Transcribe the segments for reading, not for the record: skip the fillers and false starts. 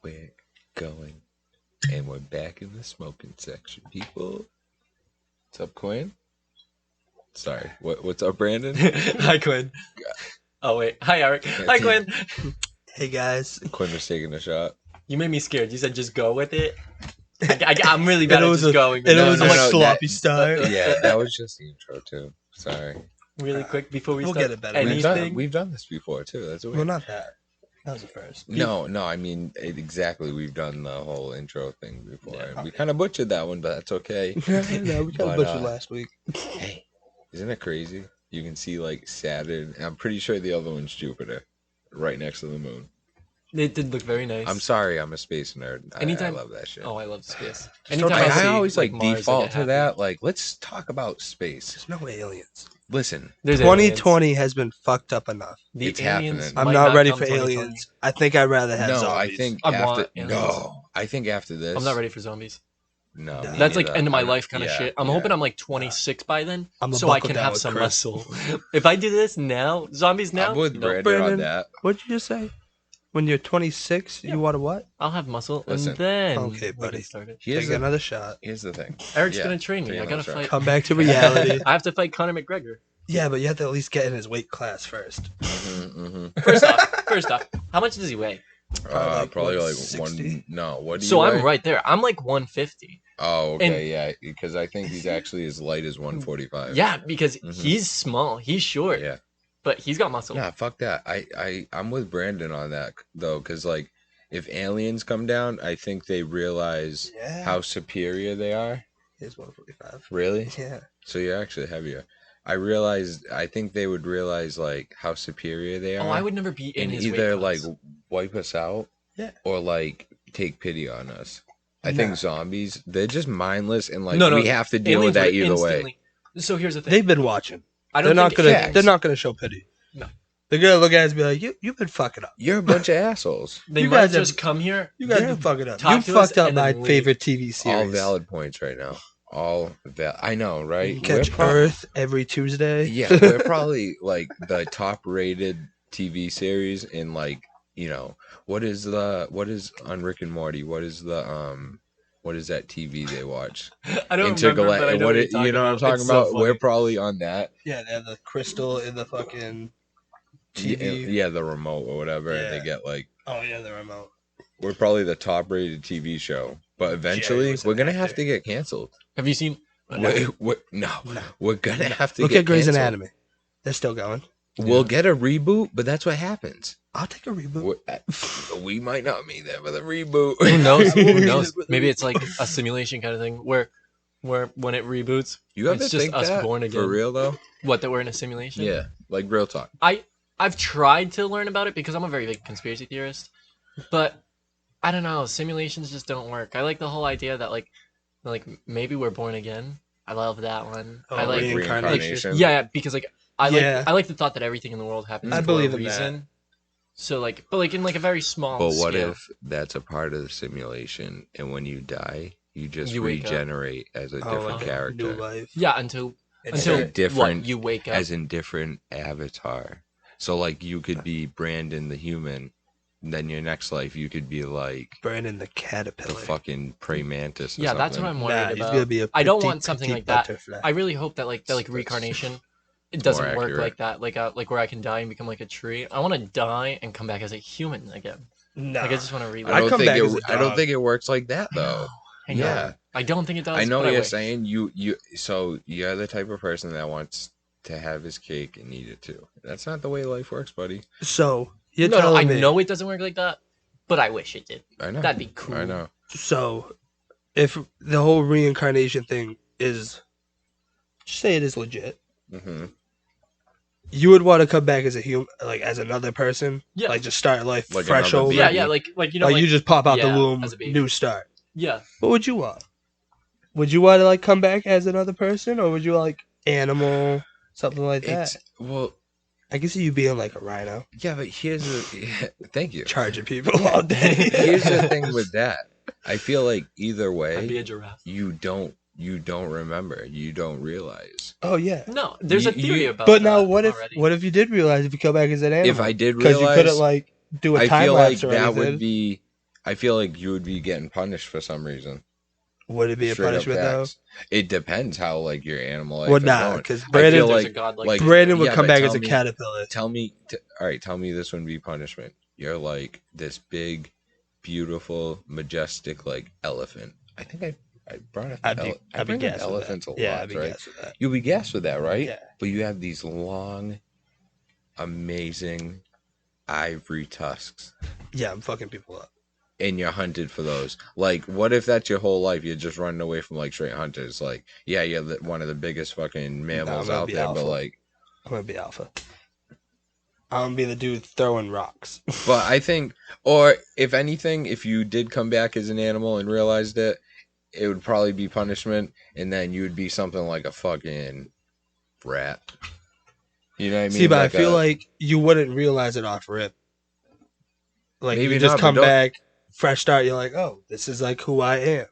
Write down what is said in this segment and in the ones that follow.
we're going. And we're back in the smoking section, people. What's up, Quinn? Sorry. What's up, Brandon? Hi, Quinn. Oh, wait. Hi, Erik. Hi, Quinn. Hey, guys. Quinn was taking a shot. You made me scared. You said just go with it. I'm really bad at just going. It was a no, sloppy start. Yeah, that was just the intro, too. Sorry. Really quick before We'll start get it better. anything. We've done this before, too. That's weird. Well, not that. That was the first. No, I mean, exactly. We've done the whole intro thing before. Yeah. We kind of butchered that one, but that's okay. No, we got butchered last week. Hey, isn't it crazy? You can see, like, Saturn. I'm pretty sure the other one's Jupiter, right next to the moon. It did look very nice. I'm sorry, I'm a space nerd. Anytime, I love that shit. Oh, I love space. Anytime I always, like, Mars, default I to get that. happy. Like, let's talk about space. There's no aliens. Listen, There's 2020 has been fucked up enough. The It's aliens happening. I'm might not ready come for 2020. aliens. I think I'd rather have no, zombies. I think I after want aliens. I think after this, I'm not ready for zombies. No, No. me That's like neither. end of my I'm- life kind of yeah, shit. I'm yeah. hoping I'm like 26 by then, I'm a so I buckle can down have with some Chris. muscle. If I do this now, zombies now, I'm with you know, Brandon on Brandon. that. What'd you just say? When you're 26, Yeah. you want to what? I'll have muscle, Listen. and then Okay, we buddy. can start it. Here's Take the, another shot. here's the thing. Eric's Yeah, gonna train me. take I gotta another shot. fight. Come back to reality. I have to fight Conor McGregor. Yeah, but you have to at least get in his weight class first. First off, how much does he weigh? Probably like 160? one. No, what do you So I'm weigh? right there. I'm like 150. Oh, okay, And- yeah, because I think he's actually as light as 145. Yeah, because Mhm. he's small. He's short. Yeah. But he's got muscle. Nah, fuck that. I'm with Brandon on that though, because like if aliens come down, I think they realize Yeah. how superior they are. Here's 145. Really? Yeah. So you're actually heavier. I think they would realize like how superior they are. Oh, I would never be in and his either weight like class. wipe us out, Yeah. or like take pity on us. I Nah. think zombies, they're just mindless, and like No, we have to deal with aliens that would either way. instantly- So here's the thing. They've been watching. I They're don't not think gonna. aliens- They're not gonna show pity. No. They're gonna look at us and be like, "You've been fucking up. You're a bunch of assholes. They You might guys have- just come here. You guys Yeah. been fucking up. Talk You to us fucked up and my then leave. favorite TV series. All valid points right now. I know, right? You catch We're prob- Earth every Tuesday. Yeah, we're probably like the top rated TV series in like, what is on Rick and Morty? What is that TV they watch? I don't remember, but I know what you're you talking know what I'm about. talking It's so about? We're funny. probably on that. Yeah, they have the crystal in the fucking TV. Yeah, the remote or whatever. And Yeah. they get like, Oh yeah, the remote. we're probably the top rated TV show. But eventually, was we're an gonna actor. have to get canceled. Have you seen? No, No. we're gonna have to Look get at Grey's canceled. Anatomy. They're still going. We'll get a reboot, but that's what happens. I'll take a reboot. We might not be there for the reboot. Who knows? Who We'll knows? read it. Maybe it's like a simulation kind of thing where when it reboots, You ever It's just think us that born for again. real though? what that we're in a simulation. Yeah, like real talk. I've tried to learn about it because I'm a very big conspiracy theorist, but I don't know. Simulations just don't work. I like the whole idea that like maybe we're born again. I love that one. Oh, I like reincarnation. yeah, because like I Yeah. like the thought that everything in the world happens I for believe a in that. reason. So like, but like in like a very small. But what scale. if that's a part of the simulation, and when you die, you just You wake up. regenerate as a Oh, different like a character, new life. Yeah, until It's a a- different- what, you wake up. as in different avatar. So like you could be Brandon the human, then your next life you could be like Brandon the the caterpillar. fucking praying mantis. Or Yeah, that's what something. I'm worried Nah, he's about. gonna be a I don't petite- want something petite like that. butterfly. I really hope that like That's- reincarnation, it more doesn't work accurate. like that. Like where I can die and become like a tree. I want to die and come back as a human again. Nah. Like I just want to relive. I I'd don't come think back as a I don't dog. think it works like that though. I know. Yeah. I don't think it does. I know but what you're wish. saying. So you're the type of person that wants to have his cake and eat it too. That's not the way life works, buddy. So you're No, telling I me. know it doesn't work like that, but I wish it did. I know. That'd be cool. I know. So, if the whole reincarnation thing is, just say it is legit, hmm you would want to come back as a human, like as another person, Yeah. like just start life Like fresh another over. baby. Yeah, yeah, like you know, like, you just pop out yeah, the womb, as a baby. new start. yeah. What would you want? Would you want to like come back as another person, or would you like animal, something like that? It's well, I can see you being like a rhino, yeah, but here's the thank you. charging people all day. Here's the thing with that. I feel like either I'd be way, a giraffe. you don't remember, you don't realize. Oh yeah. No, there's a You- theory you- about. But now, that what if already. you did realize if you come back as an animal? If I did because realize, you couldn't like do a I time feel like lapse or that anything. would be. I feel like you would be getting punished for some reason. Would it be a Straight up punishment though? facts. It depends how like your animal life Well, is nah, going. because I Brandon, feel There's a like god like Brandon would yeah, come but back tell as a me- caterpillar. Tell me, all right. Tell me this wouldn't be punishment. You're like this big, beautiful, majestic like elephant. I think I brought up. I'd I be bring up gassed with elephants that. a Yeah, lot, I'd be right? gassed with that. You'll be gassed with that, right? Yeah. But you have these long, amazing ivory tusks, Yeah, I'm fucking people up. and you're hunted for those. Like, what if that's your whole life? You're just running away from like straight hunters. Like, yeah, you're one of the biggest fucking mammals gonna out be there, alpha. but like, I'm gonna be alpha. I'm gonna be the dude throwing rocks. but I think, or if anything, if you did come back as an animal and realized it, it would probably be punishment, and then you would be something like a fucking rat. You know what I mean? See, but Like I feel like you wouldn't realize it off rip. Like Maybe you just not, but come don't- back, fresh start. You're like, oh, this is like who I am.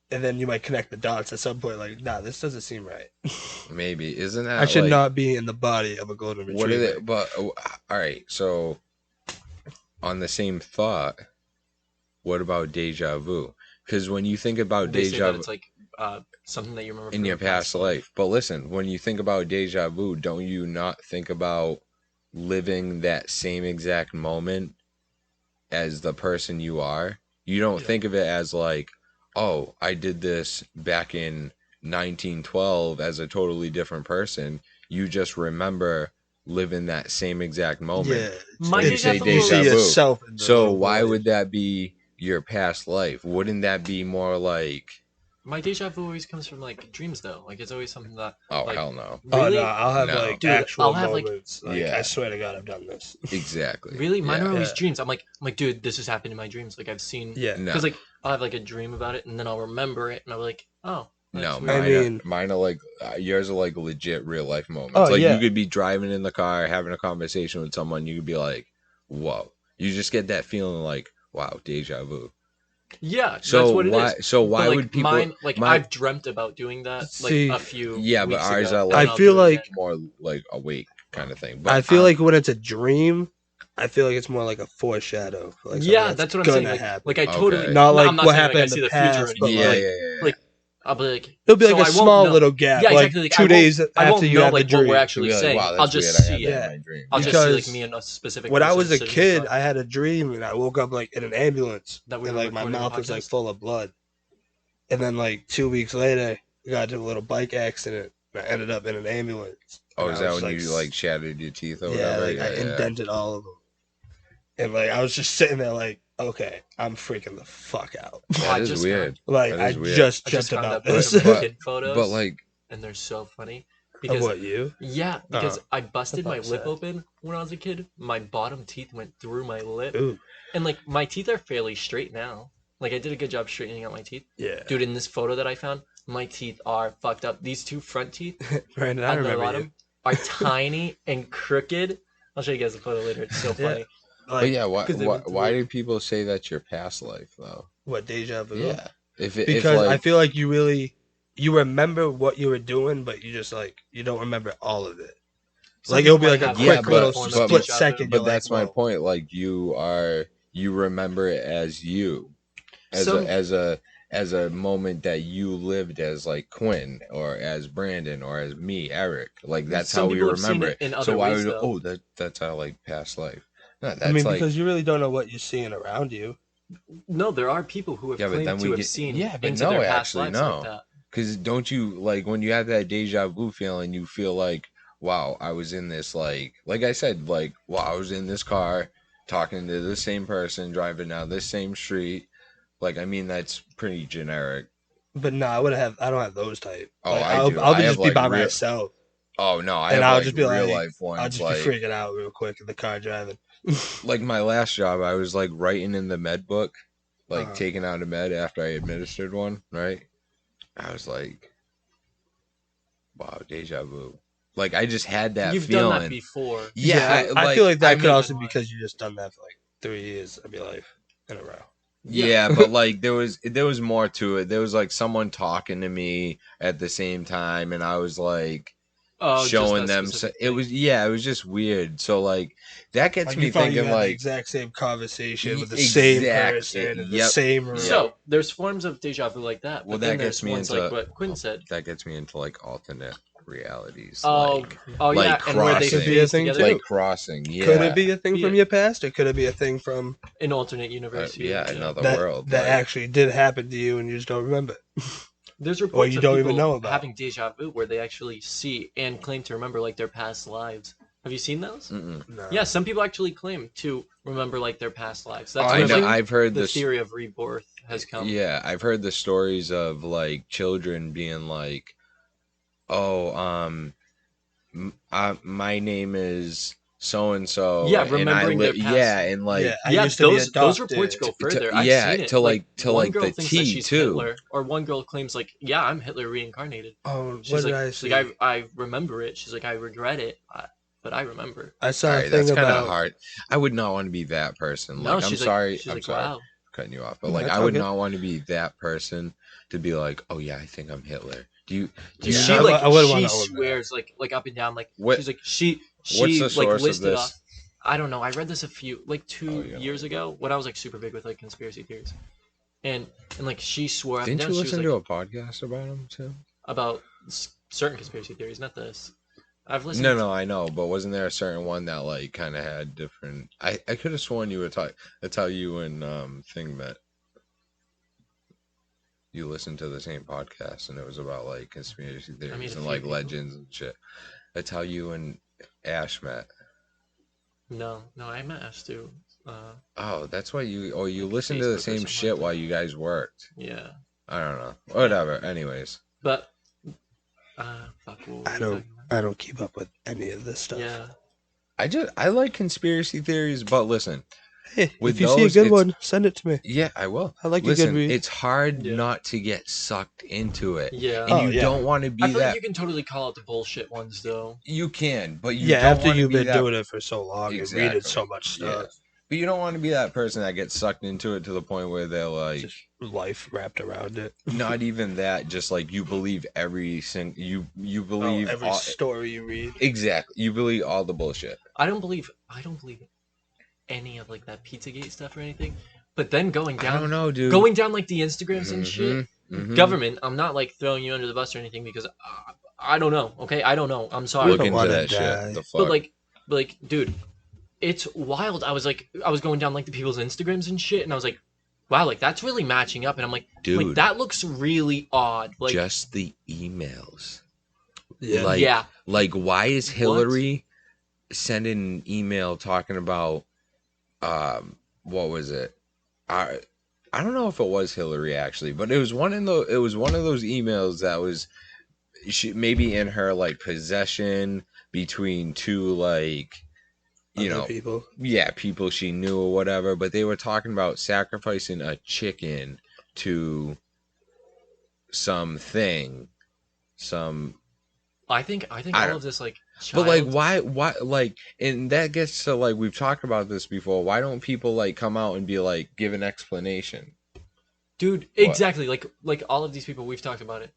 And then you might connect the dots at some point. Like, nah, this doesn't seem right. maybe isn't that I should like, not be in the body of a golden retriever. What are they? But all right, so on the same thought, what about deja vu? Because when you think about They say deja that vu it's like something that you remember in from your past life, but listen, when you think about deja vu, don't you not think about living that same exact moment as the person you are? You don't Yeah. think of it as like, oh, I did this back in 1912 as a totally different person. You just remember living that same exact moment. Yeah. My And you deja say vu You deja see vu. yourself in the So little why boy. would that be your past life? Wouldn't that be more like, My deja vu always comes from like dreams though. Like it's always something that oh, like, hell no. Oh really, no, I'll have No. like Dude, actual I'll have, like- moments. Like, Yeah. I swear to God, I've done this. Exactly. really, mine Yeah. are always Yeah. dreams. I'm like, dude, this has happened in my dreams. Like I've seen, Yeah. No. because like I'll have like a dream about it and then I'll remember it and I'll be like, oh, that's No, weird. I mean- mine are like yours are like legit real life moments. Oh, like yeah. you could be driving in the car, having a conversation with someone, you could be like, "Whoa!" You just get that feeling like, "Wow, deja vu." Yeah, So that's what it why? is. So But, why like, would people? mine? Like my- I've dreamt about doing that like See, a few. yeah, but weeks ours ago, are and like I'll I feel do it like- again. more like awake kind of thing. But I feel like when it's a dream, I feel like it's more like a foreshadow. For like yeah, something that's what I'm gonna saying. Like, happen. like I Okay. totally Not like I'm not what saying, happened I in see the the future or past, but anything, yeah, like, yeah. like, I'll be like, It'll be like so a I won't small know- little gap, Yeah, like exactly. Like, 2 I won't- days I after won't you know have like the what dream. we're You'd actually be like, saying. wow, I'll that's just weird. I see had it. that Yeah. in my dream. I'll just Because see like me and a specific. When I person was a sitting in the kid, car. I had a dream and I woke up like in an ambulance, That we and were like my recording a mouth was like podcast? full of blood. And then like 2 weeks later, I got into a little bike accident. And I ended up in an ambulance. Oh, And is I that was, when you like shattered your teeth or yeah, whatever? like I indented all of them. And like I was just sitting there like, okay, I'm freaking the fuck out. I That is just weird. Like That I is weird. just I dreamt just found about out those this. are my But- kid photos, But like, and they're so funny Of because what, you? yeah, because I busted I my thought lip so. open when I was a kid. My bottom teeth went through my lip, Ooh, and like my teeth are fairly straight now. Like I did a good job straightening out my teeth, yeah. dude. In this photo that I found, my teeth are fucked up. These two front teeth Brandon, I on the remember you. bottom are tiny and crooked. I'll show you guys the photo later. It's so Yeah. funny. but Like, yeah, why 'cause they went why through- do people say that's your past life though? what, deja vu? Yeah, if Because I like, feel like you remember what you were doing, but you just like you don't remember all of it. Some Like it'll be people like might a have Yeah, quick but- little but- split but- second. but you're that's like, my whoa. point. Like you remember it as you, as Some- as a moment that you lived as like Quinn or as Brandon or as me, Eric. Like that's Some how we people have seen remember it it. in other So why ways, would though. that's our like past life? No, that's I mean, like because you really don't know what you're seeing around you. No, there are people who have Yeah, but claimed then to we have get- seen yeah, but into no, their past actually, lives no. like that. because don't you like when you have that deja vu feeling? You feel like, wow, I was in this like I said, like wow, I was in this car talking to the same person driving down this same street. Like I mean, that's pretty generic. But no, I don't have those type. Oh, Like, I I'll, do. I'll I just have, be like, by real- myself. Oh no, I And have I'll like just be real like- life ones. I'll just like, be freaking out real quick in the car driving. like my last job, I was like writing in the med book, like Uh-huh. taking out a med after I administered one. Right? I was like, wow, deja vu. Like I just had that You've feeling. done that before. Yeah, I feel like that I could mean- also be because you just done that for like 3 years of your life in a row. Yeah, but like there was more to it. There was like someone talking to me at the same time, and I was like, Oh, showing just that them. specific It thing. was it was just weird. So like that gets Like me you thought you thinking had the like exact same conversation with the same exactly. person in the Yep. same room. So there's forms of deja vu like that, Well, but that then gets there's me ones into like what Quinn said. that gets me into like alternate realities, Oh, oh like yeah, and where they crossing, Could be a phase thing together too. like crossing. Could Yeah, it be a thing from Yeah. your past, or could it be a thing from in alternate universe. yeah, another that world. that like, actually did happen to you and you just don't remember? There's Or reports you of don't people even know about. having deja vu where they actually see and claim to remember like their past lives. Have you seen those? mm-mm. No. Yeah, some people actually claim to remember like their past lives. That's I where know. like I've heard the this. theory of rebirth has come. Yeah, I've heard the stories of like children being like, "Oh, my name is so and so." Yeah, and I remembering their past. Yeah, and like Yeah, I Yeah, used to be those reports adopted. go to- further. I've yeah, seen it. to like one the girl thinks that T she's too. Hitler, or one girl claims like, yeah, I'm Hitler reincarnated. Oh, what She's did like, I she's see? like, I remember it. She's like, I regret it, but I remember. I All saw a right, thing that's kind of about. hard. I would not want to be that person. No, Like, I'm she's sorry. she's I'm like, sorry. wow. Cutting you off, but No, like it's I all would good. not want to be that person to be like, oh yeah, I think I'm Hitler. Do you Dude, Yeah, she I like wouldn't she wanna own that. swears like up and down like What- she's like she what's the like source of listed this? off. I don't know. I read this a few like Oh, 2 yeah. years ago when I was like super big with like conspiracy theories, and like she swore up and Didn't down you she was listen like to a podcast about him too? about certain conspiracy theories, not this. I've listened. No, I know, but wasn't there a certain one that like kind of had different? I could have sworn you were talking. That's how you and thing met. You listened to the same podcast, and it was about like conspiracy theories a and few like people. legends and shit. That's how you and Ash met. No, I met Ash too. Oh, that's why you. Oh, you Like listened to the Facebook or same something shit like that. while you guys worked. Yeah, I don't know. Whatever. Anyways, but fuck. What were we I talking don't. I don't keep up with any of this stuff. Yeah, I like conspiracy theories, but listen, Hey, With if you see a those, good it's- one, send it to me. yeah, I will. I like a Listen, good read. it's hard Yeah. not to get sucked into it, yeah. and Oh, you yeah. don't want to be I feel that. like you can totally call out the bullshit ones though. You can, but you Yeah, don't after wanna you've be been that- doing it for so long and reading Exactly. so much Yeah. stuff, But you don't want to be that person that gets sucked into it to the point where they're like, just life wrapped around it. not even that, just like you believe every single you believe every all, story you read. exactly. You believe all the bullshit. I don't believe any of like that Pizzagate stuff or anything. But then going I don't down know, dude. going down like the Instagrams and shit. Mhm. Government, I'm not like throwing you under the bus or anything because I don't know. Okay, I don't know. I'm sorry. Look don't into wanna that die. shit. The But fuck. like, dude, it's wild. I was going down like the people's Instagrams and shit, and I was like, wow, like that's really matching up. And I'm like, Dude, that looks really odd. Like, just the emails. Yeah. Like, yeah, Like, why is What? Hillary sending an email talking about, what was it? I don't know if it was Hillary actually, but it was one of those emails that was maybe in her like possession between two like, you Other know, people. yeah, people she knew or whatever, but they were talking about sacrificing a chicken to something, I think I all don't- of this like, but like child- why like, and that gets to like, we've talked about this before, why don't people like come out and be like, give an explanation? dude, What? exactly. Like all of these people, we've talked about it.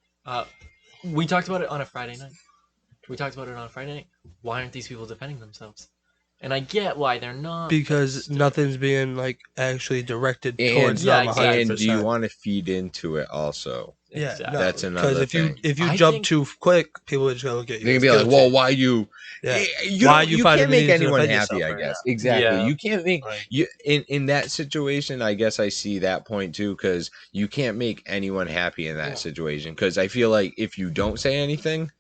We talked about it on a Friday night. Why aren't these people defending themselves? And I get why they're not. Because nothing's being like actually directed And, towards yeah, them exactly. 100%. and do you want to feed into it also? Yeah, Exactly. no, That's another if you thing. if you I jump think- too quick, people are just gonna look at you. They can as be like, guilty. well, why you? Yeah. You, Why don't- you you find can't a make need to anyone defend happy, yourself I right guess. now. Exactly. Yeah. You can't make Like- you in that situation. I guess I see that point too, because you can't make anyone happy in that Yeah. situation. Because I feel like if you don't say anything,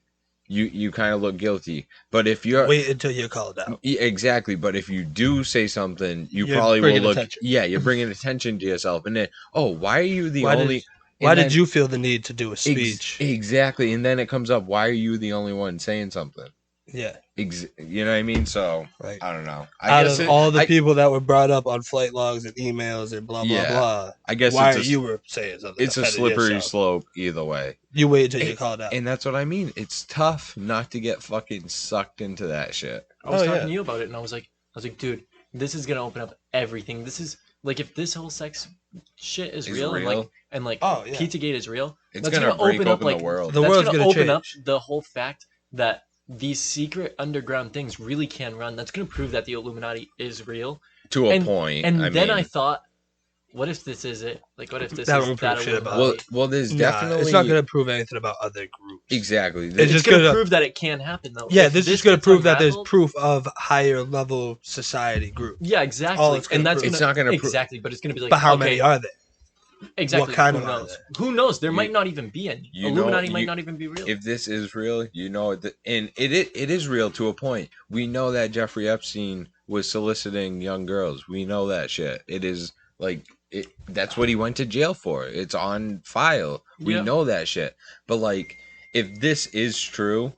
you kind of look guilty. But if you're Wait until you're called out. exactly, but if you do say something, you You're probably will bringing look. attention. Yeah, you're bringing attention to yourself, and then why are you the Why only? did Why and did then- you feel the need to do a speech? Exactly, and then it comes up. Why are you the only one saying something? Yeah, You know what I mean? So like I don't know. out of all the I, people that were brought up on flight logs and emails and blah blah Yeah. blah, I guess why it's you were saying something? it's a defending slippery yourself. slope either way, You wait until And- you're called out. and that's what I mean. It's tough not to get fucking sucked into that shit. I was Oh, talking yeah. to you about it, and I was like, dude, this is gonna open up everything. This is like, if this whole sex shit is Is real, real. and like Oh, yeah. Pizzagate is real, It's that's gonna break open up open like the world. The that's world's gonna gonna open up change. the whole fact that these secret underground things really can run. That's going to prove that the Illuminati is real. To a And point. and I then mean, I thought, what if this is it? Like, what if this That is won't that prove shit about Illuminati? well, there's Nah, definitely. it's not gonna prove anything about other groups. Exactly. It's It's just going to gonna- prove that it can happen, though. Yeah, If this is gonna gets prove that there's unraveled- proof of higher level society groups. Yeah, all exactly. it's gonna And that's prove. gonna, It's not gonna prove- exactly, but it's going to be like, But how okay, many are there? exactly. what kind who of are knows? there? Who knows? There You- might not even be any. you know, Illuminati might you- not even be real. If this is real, you know, and it is real to a point. We know that Jeffrey Epstein was soliciting young girls. We know that shit. It is like it. That's what he went to jail for. It's on file. We Yeah. know that shit. But like, if this is true,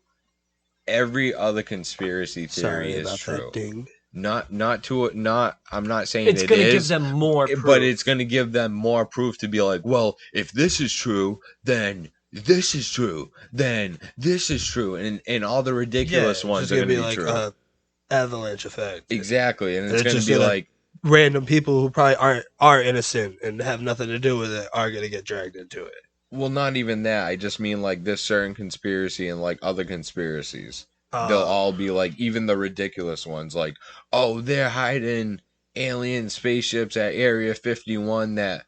every other conspiracy theory Sorry is about true. that ding. Not. I'm not saying It's it going to is, give them more proof. but it's going to give them more proof to be like, well, if this is true, then this is true, then this is true, and all the ridiculous ones are going to be like true. a avalanche effect. Exactly, and it's It's going to just be gonna- like, Random people who probably are innocent and have nothing to do with it are gonna get dragged into it. well, not even that. I just mean like this certain conspiracy and like other conspiracies. They'll all be like, even the ridiculous ones, like, oh, they're hiding alien spaceships at Area 51 that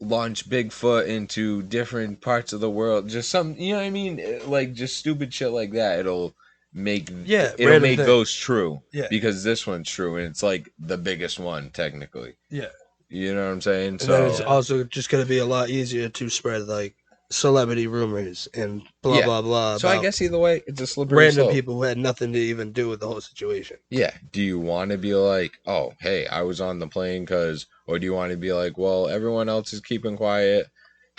launch Bigfoot into different parts of the world. Just some, you know what I mean? Like just stupid shit like that. It'll make random things. those true. Yeah. Because this one's true and it's like the biggest one technically. Yeah. You know what I'm saying? And then it's So also just gonna be a lot easier to spread like celebrity rumors and blah Yeah. blah blah. so I about guess either way, it's a slippery random slope. people who had nothing to even do with the whole situation. Yeah. Do you want to be like, oh, hey, I was on the plane because, or do you want to be like, well, everyone else is keeping quiet,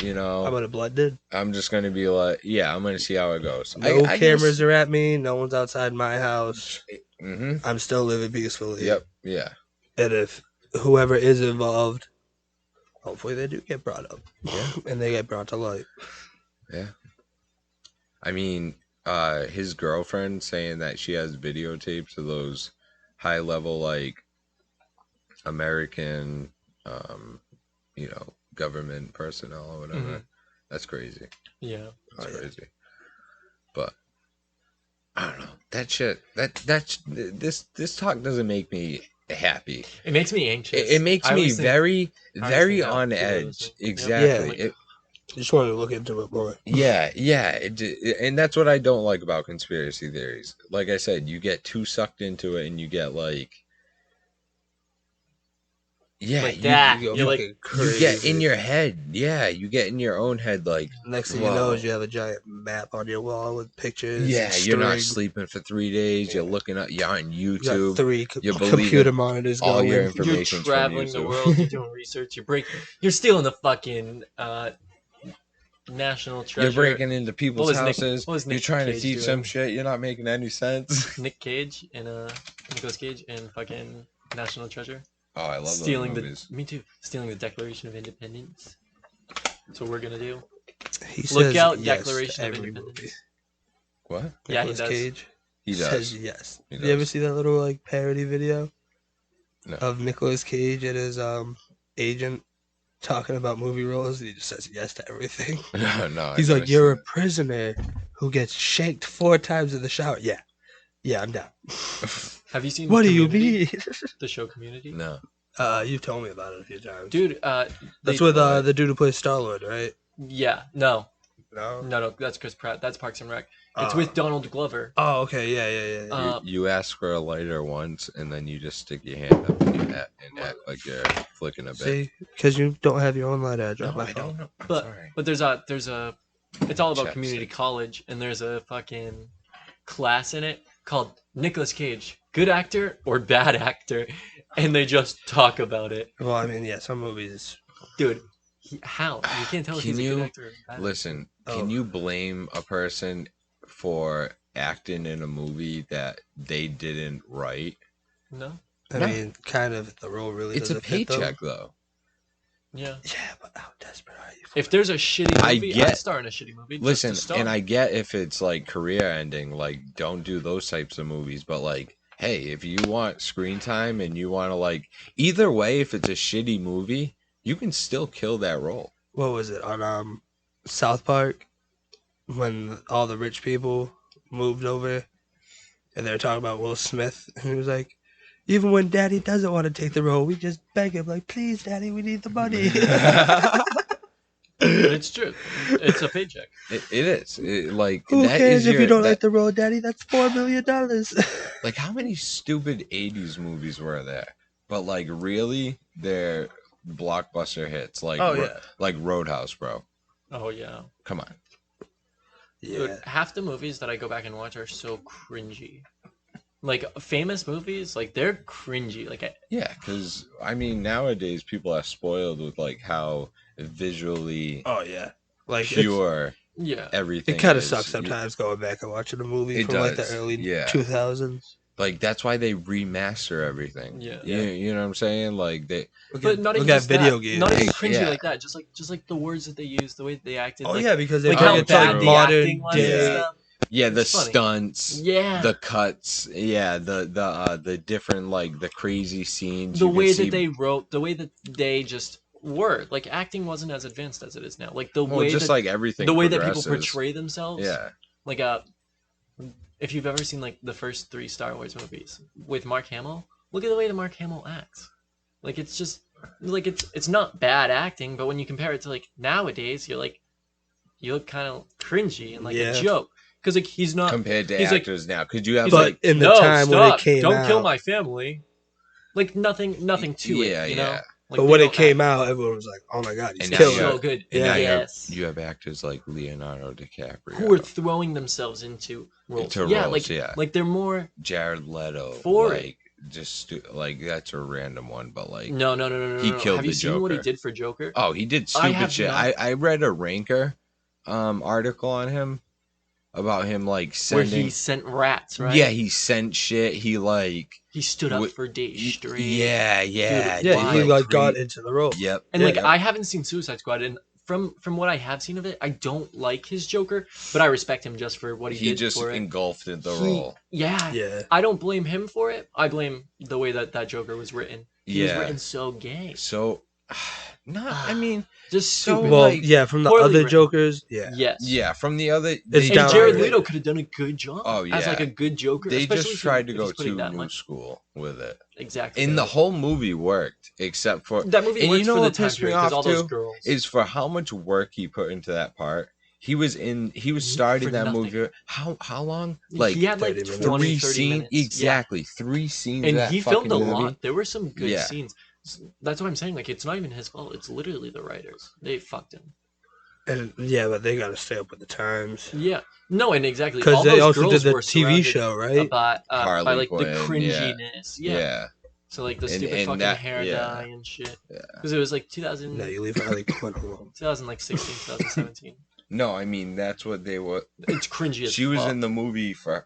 you know? How about a blood did? I'm just gonna be like, yeah, I'm gonna see how it goes. No cameras are at me. No one's outside my house. Mm-hmm. I'm still living peacefully. Yep. Yeah. And if whoever is involved, hopefully they do get brought up. Yeah. And they get brought to light. Yeah. I mean, his girlfriend saying that she has videotapes of those high level like American, government personnel or whatever. Mhm. That's crazy. Yeah. That's Oh, yeah. crazy. But I don't know. That shit. That's this talk doesn't make me happy. It makes me anxious. It makes I me always think- very, always very think that on people are edge. listening. Yep. Exactly. Yeah. Just wanted to look into it more. Yeah. And that's what I don't like about conspiracy theories. Like I said, you get too sucked into it, and you get like, yeah, Like you, that. You go You're like, fucking you get crazy. in your head. Yeah, you get in your own head. Like, Next thing Whoa. you know is you have a giant map on your wall with pictures. yeah, and you're not string. sleeping for 3 days. You're looking up. You're on You YouTube. got three You're believing computer monitors all going. your you're information's from traveling the YouTube. world. You're doing research. You're stealing the fucking national treasure. You're breaking into people's What was Nick- houses. what was You're Nick trying to Cage teach them doing? shit. You're not making any sense. Nick Cage and Nicolas Cage and fucking National Treasure. Oh, I love Stealing those movies. me too. Stealing the Declaration of Independence. That's what we're gonna do. He Look says out, yes Declaration to of every Independence. movie. What? Yeah, he Nicolas does. Cage He does. says yes. He You ever does. see that little like parody video No. of Nicolas Cage and his agent talking about movie roles? And he just says yes to everything. No. He's I've like, never "You're a seen prisoner who gets shanked 4 times in the shower." Yeah, I'm down. Have you seen? What do you Community? mean? The show Community. it. No. You've told me about it a few times. Dude, That's they- with the dude who plays Star-Lord, right? Yeah, no, No. that's Chris Pratt. That's Parks and Rec. It's Uh, with Donald Glover. Oh, okay. Yeah. Uh, You ask for a lighter once, and then you just stick your hand up and act like you're flicking a bit. See, because you don't have your own light edge. No, I don't know. I'm But sorry. but there's a it's all about Chapstick. community college, and there's a fucking class in it called Nicolas Cage, good actor or bad actor, and they just talk about it. Well, I mean, yeah, some movies. Dude, how you can't tell if Can he's a you good actor or a bad actor. Listen, Oh. can you blame a person for acting in a movie that they didn't write? No. I No. mean, kind of. The role really. It's a doesn't fit them. paycheck, though. Yeah. Yeah, but how desperate are you? For If there's a shitty I movie, get- I'd star in a shitty movie. Listen, just to star. and I get if it's like career ending, like don't do those types of movies. But like, hey, if you want screen time and you want to like, either way, if it's a shitty movie, you can still kill that role. what was it on South Park when all the rich people moved over, and they were talking about Will Smith, and he was like, even when Daddy doesn't want to take the role, we just beg him, like, please, Daddy, we need the money. It's true. It's a paycheck. It is. Like, Who that cares is if your, you don't that, like the role, Daddy? That's $4 million. like, how many stupid 80s movies were there? But, like, really, they're blockbuster hits. Like, Oh, yeah. like Roadhouse, bro. Oh yeah. Come on. Yeah. Dude, half the movies that I go back and watch are so cringy. Like famous movies, like they're cringy. Like Yeah, because, I mean, nowadays people are spoiled with, like, how visually Oh, yeah. Like, pure yeah. everything it kind of is. sucks sometimes going back and watching a movie It from, like, the does, early yeah. 2000s. Like, that's why they remaster everything. Yeah. You know what I'm saying? Like, they... But not even look at just video that. games. Not even cringy Yeah. like that. Just like the words that they use, the way that they acted. Oh, like, yeah, because they like bring how it to, like, bad the modern acting was day. and stuff. Yeah, the It's funny. stunts, Yeah. the cuts, yeah, the different, like, the crazy scenes. The you can way see... that they wrote, the way that they just were. Like acting wasn't as advanced as it is now. Like the Well, way just that like everything the way that people progresses. portray themselves. Yeah. Like if you've ever seen like the first 3 Star Wars movies with Mark Hamill, look at the way that Mark Hamill acts. Like it's just like it's not bad acting, but when you compare it to like nowadays, you're like you look kind of cringy and like Yeah. a joke because like he's not Compared to he's like- actors now, could you have he's But like... in the no, time when stop, it came don't out, kill my family. Like nothing to Yeah, it, you know. yeah. Like, but they when it don't came act- out, everyone was like, "Oh my god, he's And now killing you it." so good. And now Yes. you have actors like Leonardo DiCaprio, Who are throwing themselves into roles. Into yeah, roles, like yeah. like they're more Jared Leto, For it. like just like that's a random one, but like no. He killed Have you the seen what he Joker. did for Joker? oh, he did I stupid have shit. not- I read a Ranker article on him about him like Where sending... he sent rats, right? Yeah, he sent shit. He like... He stood up Wi- for days straight. Yeah, Dude, Yeah, why? he like cre- got into the role. Yep. And Yeah. like I haven't seen Suicide Squad, and from what I have seen of it, I don't like his Joker, but I respect him just for what he He did just for it. engulfed in the He- role. Yeah, Yeah. I don't blame him for it. I blame the way that Joker was written. He was Yeah. written so gay. So, I mean, Just So, stupid. Well, like, yeah, from the poorly other written. Jokers, yeah. Yes. yeah, from the other... It's they And down Jared right. Leto could have done a good job Oh, as yeah. like a good Joker. They especially just if tried to if go he's putting too that new much. school with it. Exactly. And the whole movie worked, except for... that movie and works you know for the what time pissed me period because off, all those too? girls. Is for how much work he put into that part. He was starting For that nothing. movie... How long? Like, he had like 30 minutes. 20, 3 30 scenes? minutes. Yeah. Exactly. 3 scenes And of that he filmed a fucking movie. lot. There were some good Yeah. scenes. That's what I'm saying. Like, it's not even his fault. It's literally the writers. They fucked him. And yeah, but they gotta stay up with the times. Yeah. No, and exactly. Because all they those also girls did the were TV surrounded show, right? by Harley like Quinn, the cringiness. Yeah. Yeah. So like the And- stupid and fucking that- hair yeah. dye and shit. Yeah. Because it was like 2000, No, you leave Harley Quinn alone. 2016, 2017. No, I mean, that's what they were... It's cringy as She was fuck. in the movie for...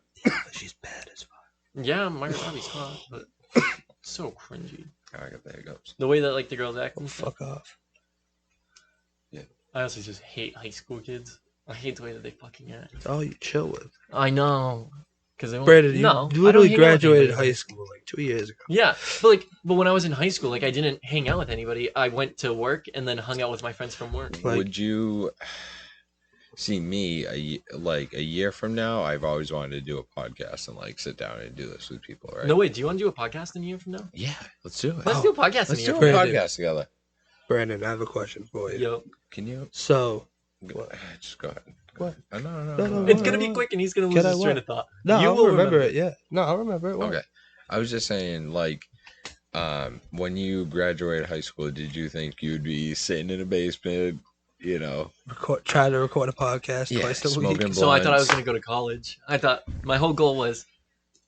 She's bad as fuck. Yeah, Margot Robbie's hot, but so cringy. Alright, there it goes. The way that like the girls act and stuff. Fuck off. I also just hate high school kids. I hate the way that they fucking act. It's all you chill with. I know. Because they won't. Brandon, you no, I don't literally hang out with graduated anybody. high school like 2 years ago. Yeah, but when I was in high school, like I didn't hang out with anybody. I went to work and then hung out with my friends from work. Like- Would you see me a year from now? I've always wanted to do a podcast and like sit down and do this with people, right? No, wait, do you want to do a podcast in a year from now? Yeah, let's do it. Let's do a podcast in Let's a do year a from now. Brandon. podcast together. Brandon, I have a question for you. Yo, Can you So, just go ahead? What? No. No, it's gonna be quick and he's gonna lose Can I his train what? of thought. no, You I'll will remember it. Yeah, no, I'll remember it. What? Okay. I was just saying, like, when you graduated high school, did you think you'd be sitting in a basement, you know? Try to record a podcast Yeah, twice a smoking week. So I thought I was blunts. gonna go to college. I thought my whole goal was,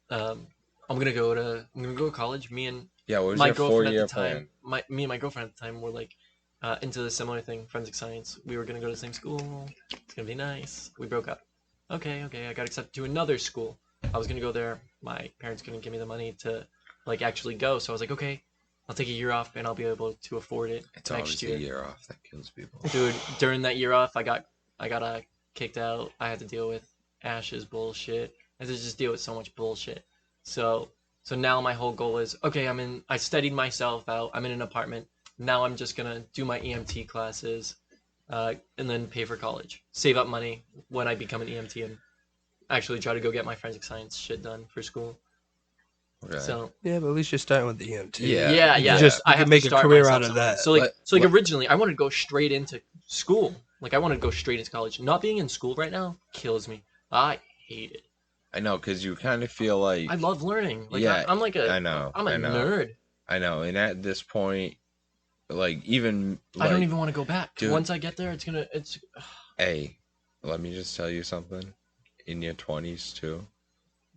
I'm gonna go to college. Me and Yeah, what was my your girlfriend 4-year at the time, plan? me and my girlfriend at the time were like into the similar thing, forensic science. We were gonna go to the same school. It's gonna be nice. We broke up. Okay. I got accepted to another school. I was gonna go there. My parents couldn't give me the money to like actually go, so I was like, okay, I'll take a year off and I'll be able to afford it It's next always year. the year off that kills people. Dude, during that year off, I got kicked out. I had to deal with Ash's bullshit. I had to just deal with so much bullshit. So now my whole goal is, okay, I studied myself out. I'm in an apartment. Now I'm just gonna do my EMT classes, and then pay for college. Save up money when I become an EMT, and actually try to go get my forensic science shit done for school. Okay. So Yeah, but at least you're starting with the EMT. Yeah. yeah. Just I you have can make to a start career myself out of somewhere. that. So like, Let- originally I wanted to go straight into school. Like I wanted to go straight into college. Not being in school right now kills me. I hate it. I know, because you kind of feel like I love learning. Like Yeah, I'm like I know, I'm a I know. nerd. I know, and at this point, like even I don't like, even want to go back. dude. Once I get there, it's hey, let me just tell you something. In your 20s too,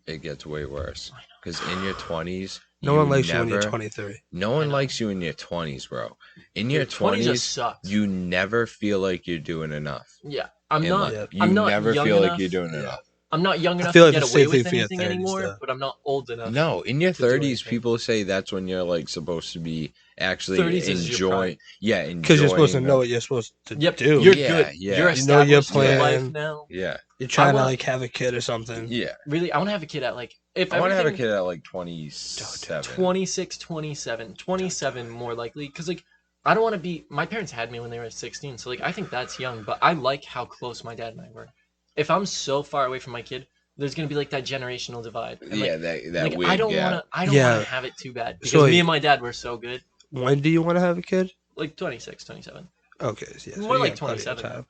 it gets way worse. Because in your 20s, No one likes you when you're 23. No one likes you in your 20s, bro. In your Dude, 20 just 20s, sucks. you never feel like you're doing enough. Yeah, I'm in not. life. I'm You not never young feel like enough. you're doing Yeah. enough. I'm not young enough feel to like get the away same thing with for your anything 30s anymore, though. but I'm not old enough. No, in your to do 30s, anything. people say that's when you're like supposed to be actually 30s is your prime. enjoying. Yeah, enjoying. Because you're supposed to know them. what you're supposed to Yep, do. you're Yeah, good. yeah. You're You know your established in life plan. now. Yeah, You're trying to want- like have a kid or something. yeah. Really, I want to have a kid at like if I want to have a everything- kid at like 27. 26, 27 more likely because like I don't want to be my parents had me when they were 16, so like I think that's young, but I like how close my dad and I were. If I'm so far away from my kid, there's gonna be like that generational divide. And, Yeah, like, that like weird I don't gap. want to I don't Yeah. want to have it too bad because So, me like- and my dad were so good. When do you want to have a kid? Like 26, 27. Okay, yeah, so More you like got plenty of 27. time.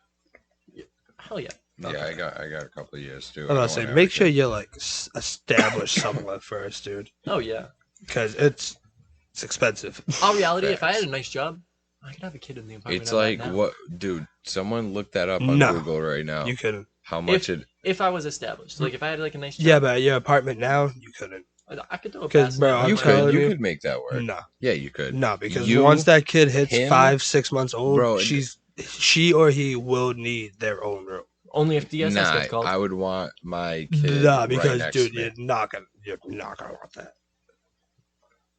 Hell yeah. Yeah, Okay. I got a couple of years too. I'm gonna say, make sure you're like established somewhat first, dude, Oh yeah. because it's expensive. All reality, if I Facts. had a nice job, I could have a kid in the apartment. It's I'm at like now. what, dude? Someone look that up on No. Google right now. You couldn't. How much it? If I was established, like if I had like a nice job, Yeah, but at your apartment now, you couldn't. I could do a 'Cause, pass. bro, I'm You telling could. You you- could make that work. No, Yeah, you could. no, because You, once that kid hits him, 5-6 months old, bro, she or he will need their own room. Only if DSS Nah, gets called. I would want my kid. Nah, because right next dude, to me. you're not gonna want that.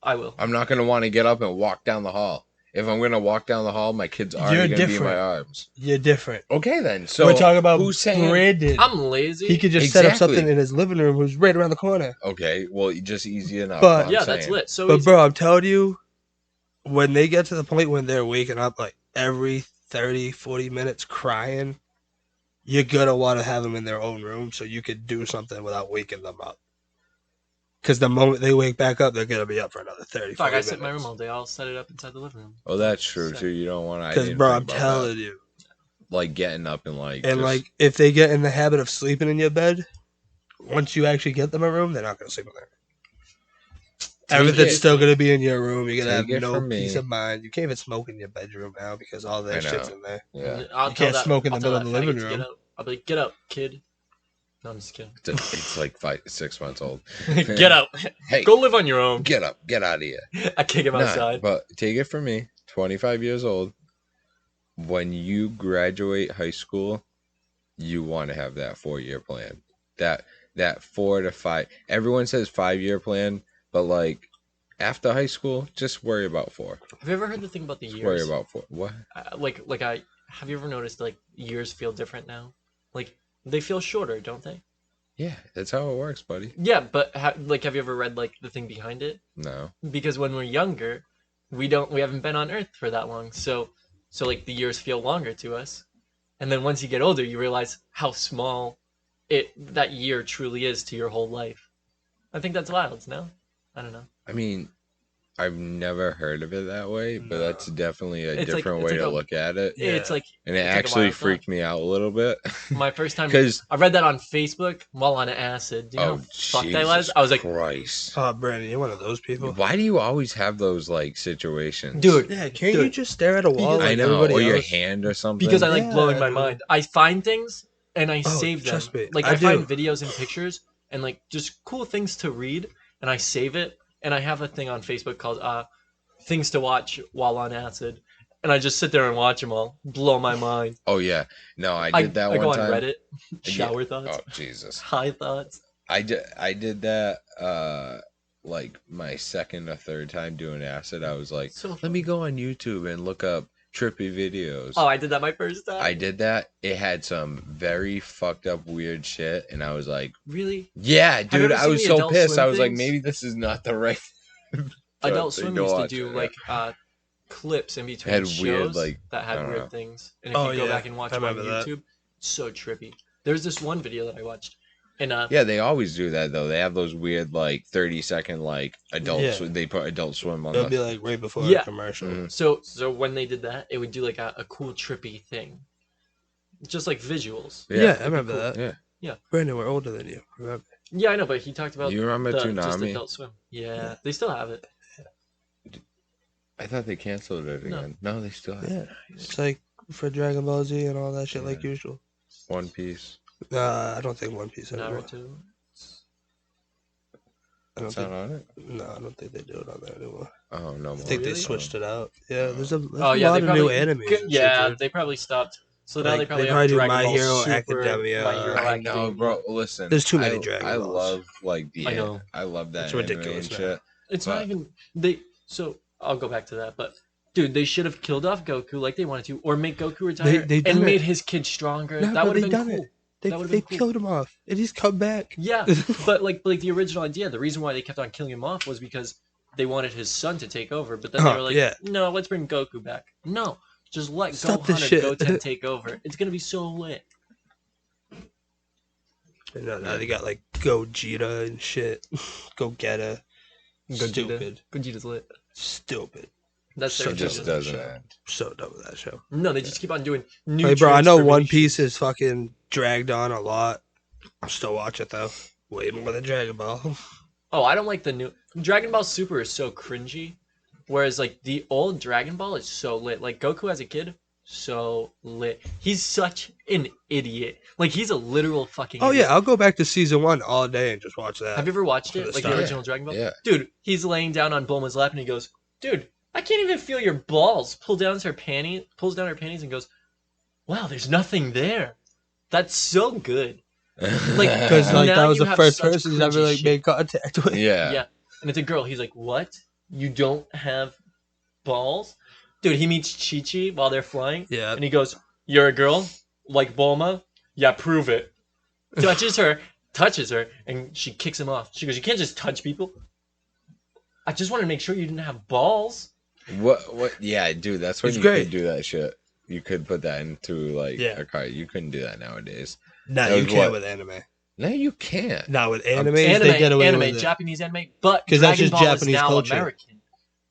I will. I'm not gonna want to get up and walk down the hall. If I'm gonna walk down the hall, my kid's already You're gonna be in my different. arms. You're different. Okay, then. So We're talking about who's saying? Brandon. I'm lazy. He could just set up Exactly. something in his living room, who's right around the corner. Okay, well, just easy enough. But- I'm yeah, saying. that's lit. So But easy. bro, I'm telling you, when they get to the point when they're waking up like every 30, 40 minutes crying, you're gonna want to have them in their own room so you could do something without waking them up. Because the moment they wake back up, they're gonna be up for another 30, Fuck, 40 I minutes. sit in my room all day. I'll set it up inside the living room. Oh, that's true Sick. too. You don't want to. Because bro, I'm telling you, like getting up and like. and just- like if they get in the habit of sleeping in your bed, once you actually get them a room, they're not gonna sleep in there. Take Everything's it- still gonna be in your room. You're gonna Take have it no from me. peace of mind. You can't even smoke in your bedroom now because all I that know. shit's in there. Yeah, I'll You tell can't that- smoke in I'll the tell middle of that the living faggot to room. Get up. I'll be like, get up, kid. No, I'm just kidding. it's like 6 months old. Get up. Hey, Go live on your own. get up, get out of here. I kick him Nah, outside. but take it from me, 25 years old. When you graduate high school, you want to have that 4-year plan. That 4 to 5. Everyone says 5-year plan, but like after high school, just worry about 4. Have you ever heard the thing about the Just years? worry about 4. What? Have you ever noticed like years feel different now? Like they feel shorter, don't they? Yeah, that's how it works, buddy. Yeah, but have you ever read like the thing behind it? No. Because when we're younger, we haven't been on Earth for that long, so like the years feel longer to us, and then once you get older, you realize how small that year truly is to your whole life. I think that's wild. No, I don't know. I mean, I've never heard of it that way, but No. that's definitely a It's like- different it's way like to a- look at it. Yeah. It's like And it it's like a actually wild thought. freaked me out a little bit. My first time. Because, I read that on Facebook while on acid. Do you know oh, how fucked I was? Jesus I was like, Christ. Oh, Brandon, you're one of those people. Why do you always have those, like, situations? dude, Yeah, can't you Dude. just stare at a wall I like know, everybody or your else? hand or something. because I like Yeah, blowing my dude. mind. I find things and I Oh, save them. trust me, Like I I find do. videos and pictures and like just cool things to read, and I save it. And I have a thing on Facebook called "Things to Watch While on Acid," and I just sit there and watch them all, blow my mind. Oh, yeah. No, I did that I one go time. on Reddit, Yeah. shower thoughts, Oh, Jesus. high thoughts. I did that, like, my second or third time doing acid. I was like, So let me go on YouTube and look up trippy videos. Oh, I did that my first time. I did that. It had some very fucked up weird shit, and I was like, Really? yeah, you dude, ever I seen was the so Adult pissed. Swim I was like, things? maybe this is not the right Adult thing Swim to used to watch do it, like clips in between Had shows weird, like, that I had don't weird know. things, and if Oh, you go yeah, back and watch I them on remember that. YouTube, so trippy. There's this one video that I watched. in a Yeah, they always do that though. They have those weird like 30-second like adults. Yeah. They put Adult Swim on It'll be the. like right before Yeah. a commercial. Mhm. so when they did that, it would do like a cool trippy thing, just like visuals. Yeah, I It'd be remember cool. that. Yeah. Brandon, we're older than you. Remember? Yeah, I know, but he talked about You remember just Toonami? Adult Swim. Yeah, they still have it. I thought they canceled it No. again. No, they still have Yeah, it's like for Dragon Ball Z and all that shit like usual. One Piece. I don't think One Piece anymore. Naruto. I don't It's not think. on it. No, I don't think they do it on there anymore. Oh no I more. think they really? switched it out. Yeah, there's a Oh lot yeah, they of probably new anime. Yeah, they probably stopped. So now Like, they probably they have probably do Dragon My Ball Hero Super, Academia. My Hero I know, Academia. bro. Listen, There's too many Dragon I Balls. love like the. I know. I love that It's anime ridiculous and now. shit. It's But- not even they. So I'll go back to that, but dude, they should have killed off Goku like they wanted to, or make Goku retire They done and made it. his kid stronger. No, that but would have they been done cool. it. They That would've they been cool. killed him off, and he's come back. Yeah, but like the original idea, the reason why they kept on killing him off was because they wanted his son to take over. But then they were like, yeah. no, let's bring Goku back. No, just let Stop Gohan this or shit. Goten take over. It's gonna be so lit. And now they got like Gogeta and shit. Gogeta. Stupid. Gogeta's lit. Stupid. That's So their It just dumb. vision. doesn't end. So done with that show. No, they just keep on doing new. Hey, bro, I know One transformations. Piece is fucking dragged on a lot. I'm still watching it though. Way more than Dragon Ball. Oh, I don't like the new Dragon Ball Super is so cringy, whereas like the old Dragon Ball is so lit. Like Goku as a kid, so lit. He's such an idiot. Like he's a literal fucking. Oh idiot. yeah, I'll go back to season 1 all day and just watch that. Have you ever watched For it? the Like the start. original Dragon Ball? Yeah. Dude, he's laying down on Bulma's lap and he goes, "Dude, I can't even feel your balls." Pulls down her panties and goes, "Wow, there's nothing there." That's so good. Like, Because like Now that was you the have first such person he's ever cringy like shit. made contact with. yeah. Yeah, and it's a girl. He's like, "What? You don't have balls?" Dude, he meets Chi-Chi while they're flying, Yeah. and he goes, "You're a girl? Like Bulma? Yeah, prove it." Touches her, and she kicks him off. She goes, "You can't just touch people. I just want to make sure you didn't have balls." What? Yeah, dude. That's when It's you great. could do that shit. You could put that into like Yeah. a car. You couldn't do that nowadays. Nah, That you was can't what? with anime. No, you can't. Nah, with anime, Anime, they get away anime, with it. Japanese anime, but 'Cause that's Dragon just Ball Japanese is now culture. American.